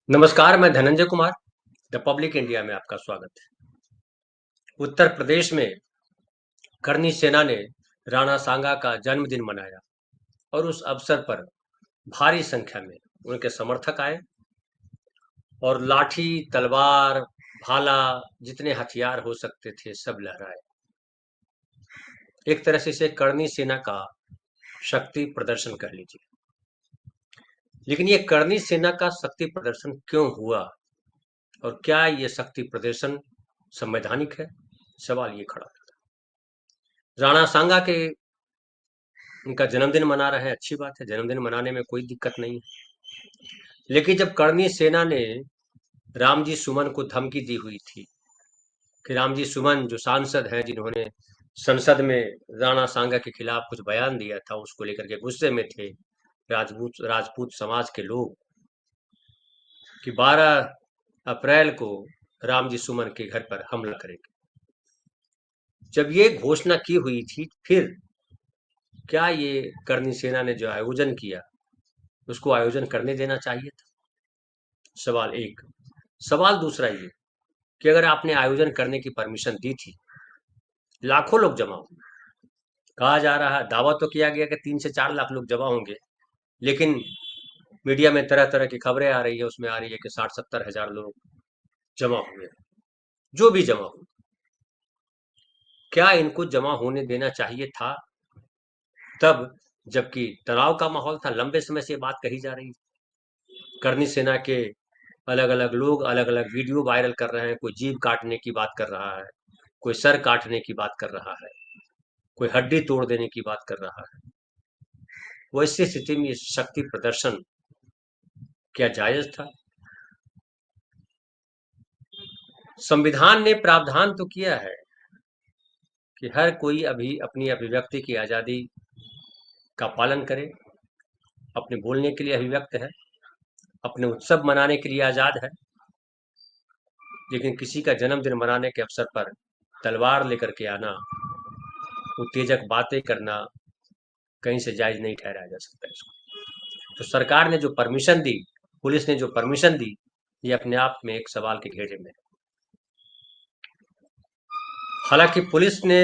नमस्कार, मैं Dhananjay Kumar, the public India में आपका स्वागत है। उत्तर प्रदेश में करनी सेना ने राणा सांगा का जन्मदिन मनाया और उस अवसर पर भारी संख्या में उनके समर्थक आए और लाठी, तलवार, भाला, जितने हथियार हो सकते थे सब लहराए। एक तरह से इसे करनी सेना का शक्ति प्रदर्शन कह लीजिए। लेकिन ये करनी सेना का शक्ति प्रदर्शन क्यों हुआ और क्या ये शक्ति प्रदर्शन संवैधानिक है? सवाल ये खड़ा है। राणा सांगा के उनका जन्मदिन मना रहे हैं, अच्छी बात है, जन्मदिन मनाने में कोई दिक्कत नहीं है। लेकिन जब करनी सेना ने रामजी सुमन को धमकी दी हुई थी कि रामजी सुमन जो सांसद हैं, जिन्होंने संसद में राणा सांगा के खिलाफ कुछ बयान दिया था, उसको लेकर के गुस्से में थे राजपूत राजपूत समाज के लोग, कि 12 अप्रैल को रामजी सुमन के घर पर हमला करेंगे। जब ये घोषणा की हुई थी, फिर क्या ये करनी सेना ने जो आयोजन किया उसको आयोजन करने देना चाहिए था? सवाल एक। सवाल दूसरा ये कि अगर आपने आयोजन करने की परमिशन दी थी, लाखों लोग जमा हुए, कहा जा रहा है, दावा तो किया गया कि 3 से 4 लाख लोग जमा होंगे, लेकिन मीडिया में तरह तरह की खबरें आ रही है, उसमें आ रही है कि 60-70 हजार लोग जमा हुए। जो भी जमा हुए, क्या इनको जमा होने देना चाहिए था तब, जबकि तनाव का माहौल था? लंबे समय से ये बात कही जा रही है। करनी सेना के अलग अलग लोग अलग अलग वीडियो वायरल कर रहे हैं, कोई जीभ काटने की बात कर रहा है, कोई सर काटने की बात कर रहा है, कोई हड्डी तोड़ देने की बात कर रहा है। वैसी स्थिति में ये शक्ति प्रदर्शन क्या जायज था? संविधान ने प्रावधान तो किया है कि हर कोई अभी अपनी अभिव्यक्ति की आजादी का पालन करे, अपने बोलने के लिए अभिव्यक्त है, अपने उत्सव मनाने के लिए आजाद है, लेकिन किसी का जन्मदिन मनाने के अवसर पर तलवार लेकर के आना, उत्तेजक बातें करना कहीं से जायज नहीं ठहराया जा सकता इसको। तो सरकार ने जो परमिशन दी, पुलिस ने जो परमिशन दी, ये अपने आप में एक सवाल के घेरे में है। हालांकि पुलिस ने,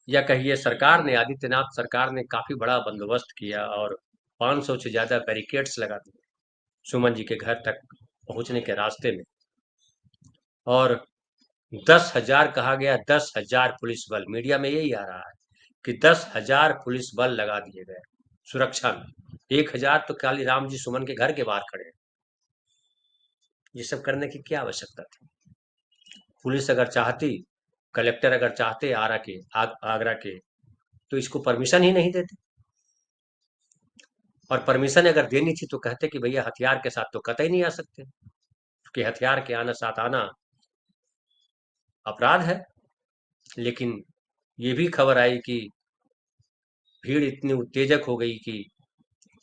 या कहिए सरकार ने, आदित्यनाथ सरकार ने काफी बड़ा बंदोबस्त किया और 500 से ज्यादा बैरिकेड्स लगा दिए सुमन जी के घर तक पहुंचने के रास्ते में। और 10,000 कहा गया, 10,000 पुलिस बल, मीडिया में यही आ रहा है कि 10,000 पुलिस बल लगा दिए गए सुरक्षा में। 1,000 तो खाली राम जी सुमन के घर के बाहर खड़े हैं। ये सब करने की क्या आवश्यकता थी? पुलिस अगर चाहती, कलेक्टर अगर चाहते आगरा के, तो इसको परमिशन ही नहीं देते। और परमिशन अगर देनी थी तो कहते कि भैया हथियार के साथ तो कतई नहीं आ सकते, क्योंकि हथियार के आना साथ आना अपराध है। लेकिन ये भी खबर आई कि भीड़ इतनी उत्तेजक हो गई कि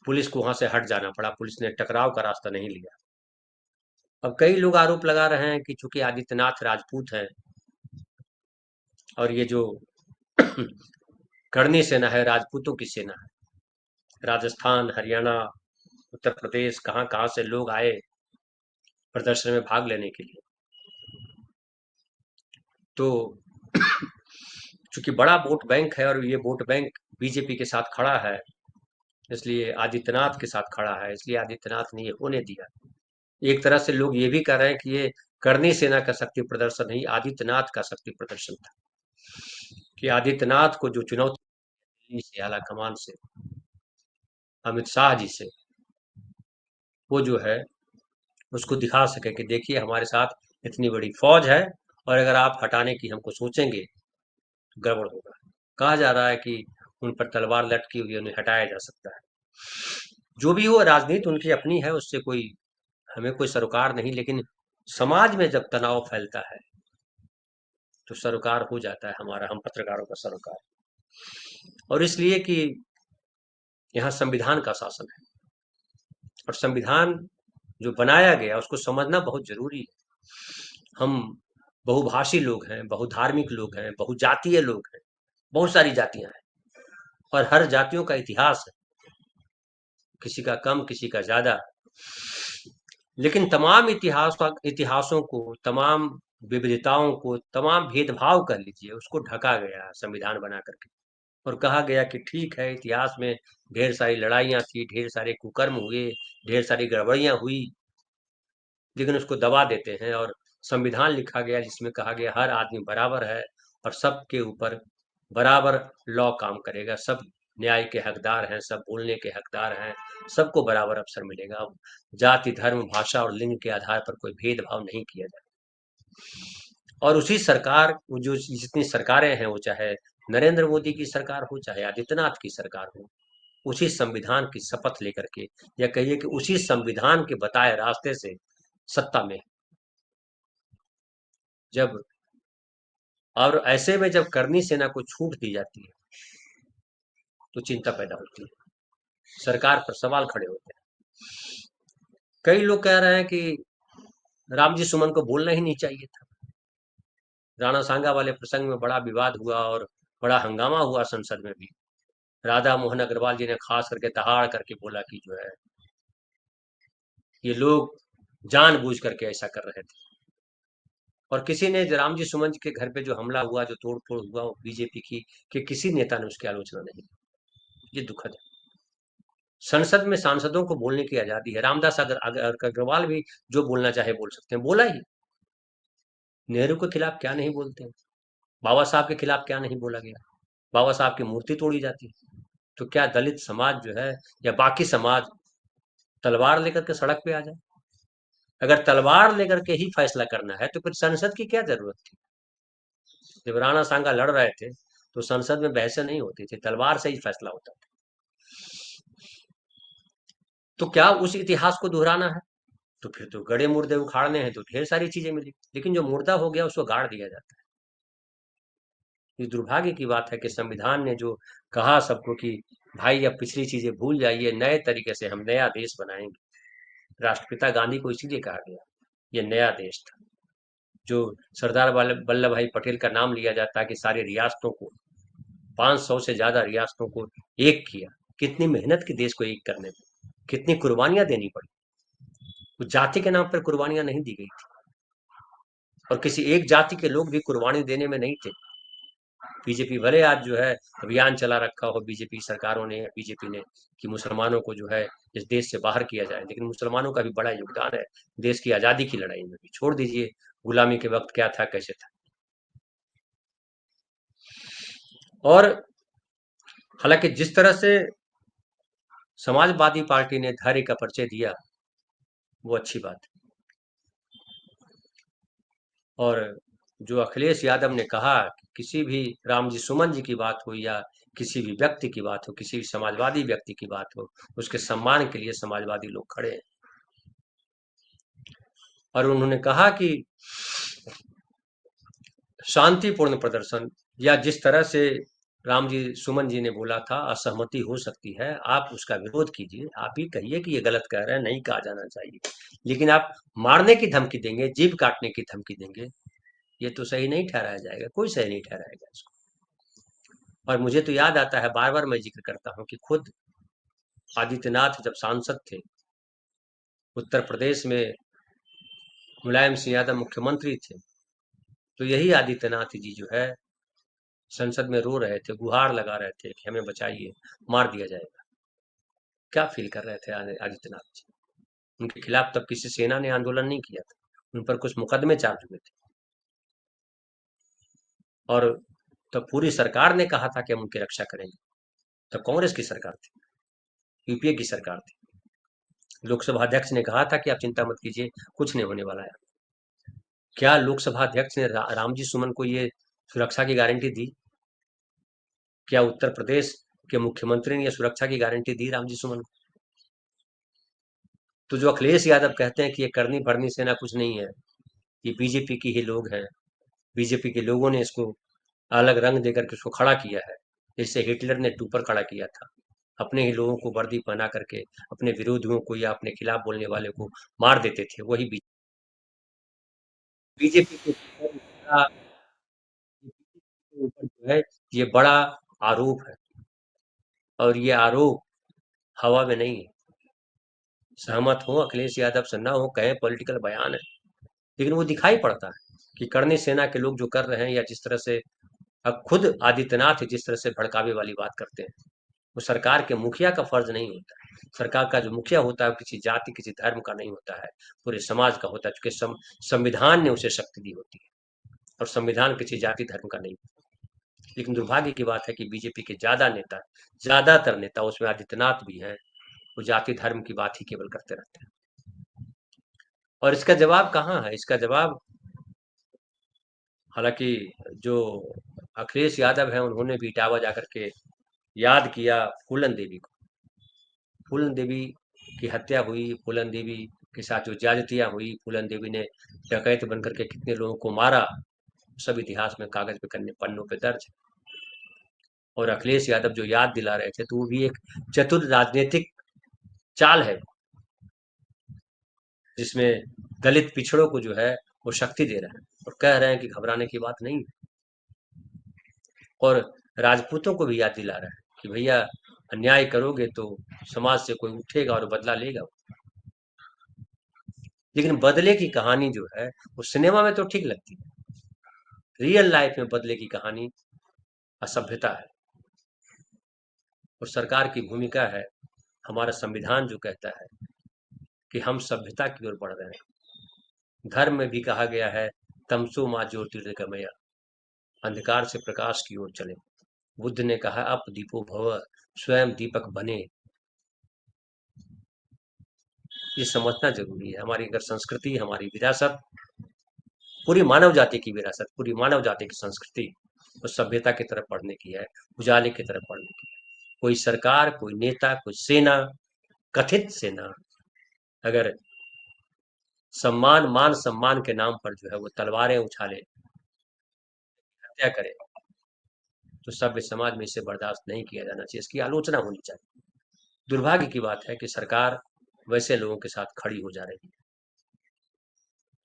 पुलिस को वहां से हट जाना पड़ा, पुलिस ने टकराव का रास्ता नहीं लिया। अब कई लोग आरोप लगा रहे हैं कि चूंकि आदित्यनाथ राजपूत है और ये जो करनी सेना है राजपूतों की सेना है, राजस्थान, हरियाणा, उत्तर प्रदेश, कहां कहां से लोग आए प्रदर्शन में भाग लेने के लिए। तो चूंकि बड़ा वोट बैंक है और ये वोट बैंक बीजेपी के साथ खड़ा है, इसलिए आदित्यनाथ के साथ खड़ा है, इसलिए आदित्यनाथ ने ये होने दिया। एक तरह से लोग ये भी कह रहे हैं कि ये करनी सेना का शक्ति प्रदर्शन नहीं, आदित्यनाथ का शक्ति प्रदर्शन था, कि आदित्यनाथ को जो चुनौती दिल्ली से, आला कमान से, अमित शाह जी से, वो जो है उसको दिखा सके कि देखिए हमारे साथ इतनी बड़ी फौज है, और अगर आप हटाने की हमको सोचेंगे तो गड़बड़ होगा। कहा जा रहा है कि उन पर तलवार लटकी हुई है, उन्हें हटाया जा सकता है। जो भी हो, राजनीति उनकी अपनी है, उससे कोई, हमें कोई सरोकार नहीं। लेकिन समाज में जब तनाव फैलता है तो सरोकार हो जाता है हमारा, हम पत्रकारों का सरोकार। और इसलिए कि यहाँ संविधान का शासन है, और संविधान जो बनाया गया उसको समझना बहुत जरूरी है। हम बहुभाषी लोग हैं, बहुधार्मिक लोग हैं, बहुजातीय लोग हैं, बहुत सारी जातियां हैं, और हर जातियों का इतिहास है, किसी का कम किसी का ज्यादा। लेकिन तमाम इतिहासों को, तमाम विविधताओं को, तमाम भेदभाव कह लीजिए, उसको ढका गया संविधान बना करके। और कहा गया कि ठीक है, इतिहास में ढेर सारी लड़ाइयाँ थी, ढेर सारे कुकर्म हुए, ढेर सारी गड़बड़ियाँ हुई, लेकिन उसको दबा देते हैं और संविधान लिखा गया जिसमें कहा गया हर आदमी बराबर है और सबके ऊपर बराबर लॉ काम करेगा, सब न्याय के हकदार हैं, सब बोलने के हकदार हैं, सबको बराबर अवसर मिलेगा। जाति, धर्म, भाषा और लिंग के आधार पर कोई भेदभाव नहीं किया जाए। और उसी सरकार, वो जो जितनी सरकारें हैं, वो चाहे नरेंद्र मोदी की सरकार हो, चाहे आदित्यनाथ की सरकार हो, उसी संविधान की शपथ लेकर के, या कहिए कि उसी संविधान के बताए रास्ते से सत्ता में। जब और ऐसे में जब करनी सेना को छूट दी जाती है तो चिंता पैदा होती है, सरकार पर सवाल खड़े होते हैं। कई लोग कह रहे हैं कि रामजी सुमन को बोलना ही नहीं चाहिए था। राणा सांगा वाले प्रसंग में बड़ा विवाद हुआ और बड़ा हंगामा हुआ संसद में भी। राधा मोहन अग्रवाल जी ने खास करके दहाड़ करके बोला कि जो है, ये लोग जानबूझ करके ऐसा कर रहे थे। और किसी ने रामजी सुमन जी के घर पे जो हमला हुआ, जो तोड़ फोड़ हुआ, वो बीजेपी की कि किसी नेता ने उसकी आलोचना नहीं की। ये दुखद है। संसद में सांसदों को बोलने की आजादी है। रामदास अग्रवाल भी जो बोलना चाहे बोल सकते हैं, बोला ही। नेहरू के खिलाफ क्या नहीं बोलते हैं, बाबा साहब के खिलाफ क्या नहीं बोला गया, बाबा साहब की मूर्ति तोड़ी जाती है। तो क्या दलित समाज जो है या बाकी समाज तलवार लेकर के सड़क पे आ जाए? अगर तलवार लेकर के ही फैसला करना है तो फिर संसद की क्या जरूरत थी? जब राणा सांगा लड़ रहे थे तो संसद में बहसें नहीं होती थी, तलवार से ही फैसला होता था। तो क्या उस इतिहास को दोहराना है? तो फिर तो गड़े मुर्दे उखाड़ने हैं तो ढेर सारी चीजें मिली, लेकिन जो मुर्दा हो गया उसको गाड़ दिया जाता है। ये दुर्भाग्य की बात है कि संविधान ने जो कहा सबको कि भाई अब पिछली चीजें भूल जाइए, नए तरीके से हम नया देश बनाएंगे। राष्ट्रपिता गांधी को इसीलिए कहा गया, ये नया देश था। जो सरदार वल्लभ भाई पटेल का नाम लिया जाता है कि सारी रियासतों को, 500 से ज्यादा रियासतों को एक किया। कितनी मेहनत की देश को एक करने में, कितनी कुर्बानियां देनी पड़ी। वो जाति के नाम पर कुर्बानियां नहीं दी गई थी, और किसी एक जाति के लोग भी कुर्बानी देने में नहीं थे। बीजेपी भले आज जो है अभियान चला रखा हो, बीजेपी सरकारों ने, बीजेपी ने, कि मुसलमानों को जो है इस देश से बाहर किया जाए, लेकिन मुसलमानों का भी बड़ा योगदान है देश की आजादी की लड़ाई में भी। छोड़ दीजिए गुलामी के वक्त क्या था, कैसे था। और हालांकि जिस तरह से समाजवादी पार्टी ने धैर्य का परिचय दिया, वो अच्छी बात है। और जो अखिलेश यादव ने कहा कि किसी भी रामजी सुमन जी की बात हो या किसी भी व्यक्ति की बात हो, किसी भी समाजवादी व्यक्ति की बात हो, उसके सम्मान के लिए समाजवादी लोग खड़े हैं। और उन्होंने कहा कि शांतिपूर्ण प्रदर्शन, या जिस तरह से रामजी सुमन जी ने बोला था, असहमति हो सकती है, आप उसका विरोध कीजिए, आप ही कहिए कि ये गलत कह रहे हैं, नहीं कहा जाना चाहिए। लेकिन आप मारने की धमकी देंगे, जीभ काटने की धमकी देंगे, ये तो सही नहीं ठहराया जाएगा, कोई सही नहीं ठहराएगा इसको। और मुझे तो याद आता है, बार बार मैं जिक्र करता हूँ कि खुद आदित्यनाथ जब सांसद थे उत्तर प्रदेश में, मुलायम सिंह यादव मुख्यमंत्री थे, तो यही आदित्यनाथ जी जो है संसद में रो रहे थे, गुहार लगा रहे थे कि हमें बचाइए, मार दिया जाएगा। क्या फील कर रहे थे आदित्यनाथ जी? उनके खिलाफ तब किसी सेना ने आंदोलन नहीं किया था, उन पर कुछ मुकदमे चार्ज हुए थे, और तब पूरी सरकार ने कहा था कि हम उनकी रक्षा करेंगे। तब कांग्रेस की सरकार थी, यूपीए की सरकार थी। लोकसभा अध्यक्ष ने कहा था कि आप चिंता मत कीजिए, कुछ नहीं होने वाला है। क्या लोकसभा अध्यक्ष ने रामजी सुमन को ये सुरक्षा की गारंटी दी? क्या उत्तर प्रदेश के मुख्यमंत्री ने यह सुरक्षा की गारंटी दी रामजी सुमन को? तो जो अखिलेश यादव कहते हैं कि ये करनी भरनी सेना कुछ नहीं है, ये बीजेपी की ही लोग हैं, बीजेपी के लोगों ने इसको अलग रंग देकर के उसको खड़ा किया है, जिससे हिटलर ने टूपर खड़ा किया था। अपने ही लोगों को वर्दी पहना करके अपने विरोधियों को या अपने खिलाफ बोलने वाले को मार देते थे, वही बीजेपी के ऊपर जो है ये बड़ा आरोप है, और ये आरोप हवा में नहीं है। सहमत हो अखिलेश यादव से, ना हो, कहें पॉलिटिकल बयान है, लेकिन वो दिखाई पड़ता है कि करनी सेना के लोग जो कर रहे हैं, या जिस तरह से अब खुद आदित्यनाथ जिस तरह से भड़कावे वाली बात करते हैं, वो सरकार के मुखिया का फर्ज नहीं होता है। सरकार का जो मुखिया होता है वो किसी जाति किसी धर्म का नहीं होता है, पूरे समाज का होता है, क्योंकि संविधान ने उसे शक्ति दी होती है, और संविधान किसी जाति धर्म का नहीं। लेकिन दुर्भाग्य की बात है कि बीजेपी के ज्यादातर नेता, उसमें आदित्यनाथ भी हैं, वो जाति धर्म की बात ही केवल करते रहते हैं। और इसका जवाब कहाँ है? इसका जवाब, हालांकि जो अखिलेश यादव है उन्होंने भी इटावा जाकर के याद किया फूलन देवी को। फूलन देवी की हत्या हुई, फूलन देवी के साथ जो ज्यादतियां हुई, फूलन देवी ने डकैत बनकर के कितने लोगों को मारा, सब इतिहास में कागज पे करने पन्नों पे दर्ज है। और अखिलेश यादव जो याद दिला रहे थे, तो वो भी एक चतुर राजनीतिक चाल है, जिसमें दलित पिछड़ों को जो है वो शक्ति दे रहे हैं, और कह रहे हैं कि घबराने की बात नहीं। और राजपूतों को भी याद दिला रहा है कि भैया, अन्याय करोगे तो समाज से कोई उठेगा और बदला लेगा। लेकिन बदले की कहानी जो है वो सिनेमा में तो ठीक लगती है, रियल लाइफ में बदले की कहानी असभ्यता है। और सरकार की भूमिका है, हमारा संविधान जो कहता है कि हम सभ्यता की ओर बढ़ रहे हैं। धर्म में भी कहा गया है, तमसो माँ ज्योतिर्गमय, अंधकार से प्रकाश की ओर चले। बुद्ध ने कहा, अप दीपो भव, स्वयं दीपक बने। ये समझना जरूरी है। हमारी अगर संस्कृति, हमारी विरासत, पूरी मानव जाति की विरासत, पूरी मानव जाति की संस्कृति और सभ्यता की तरफ बढ़ने की है, उजाले की तरफ बढ़ने की है। कोई सरकार, कोई नेता, कोई सेना, कथित सेना, अगर मान सम्मान के नाम पर जो है वो तलवारें उछाले, हत्या करे, तो सभ्य समाज में इसे बर्दाश्त नहीं किया जाना चाहिए, इसकी आलोचना होनी चाहिए। दुर्भाग्य की बात है कि सरकार वैसे लोगों के साथ खड़ी हो जा रही है।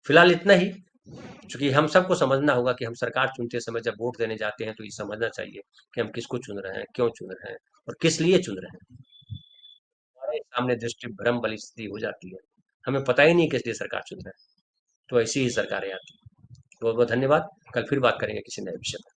फिलहाल इतना ही। चूंकि हम सबको समझना होगा कि हम सरकार चुनते समय जब वोट देने जाते हैं, तो ये समझना चाहिए कि हम किसको चुन रहे हैं, क्यों चुन रहे हैं, और किस लिए चुन रहे हैं। हमारे सामने दृष्टि भ्रम वाली स्थिति हो जाती है, हमें पता ही नहीं किस लिए सरकार चुन रहे हैं, तो ऐसी ही सरकारें आती हैं। बहुत बहुत धन्यवाद। कल फिर बात करेंगे किसी नए विषय पर।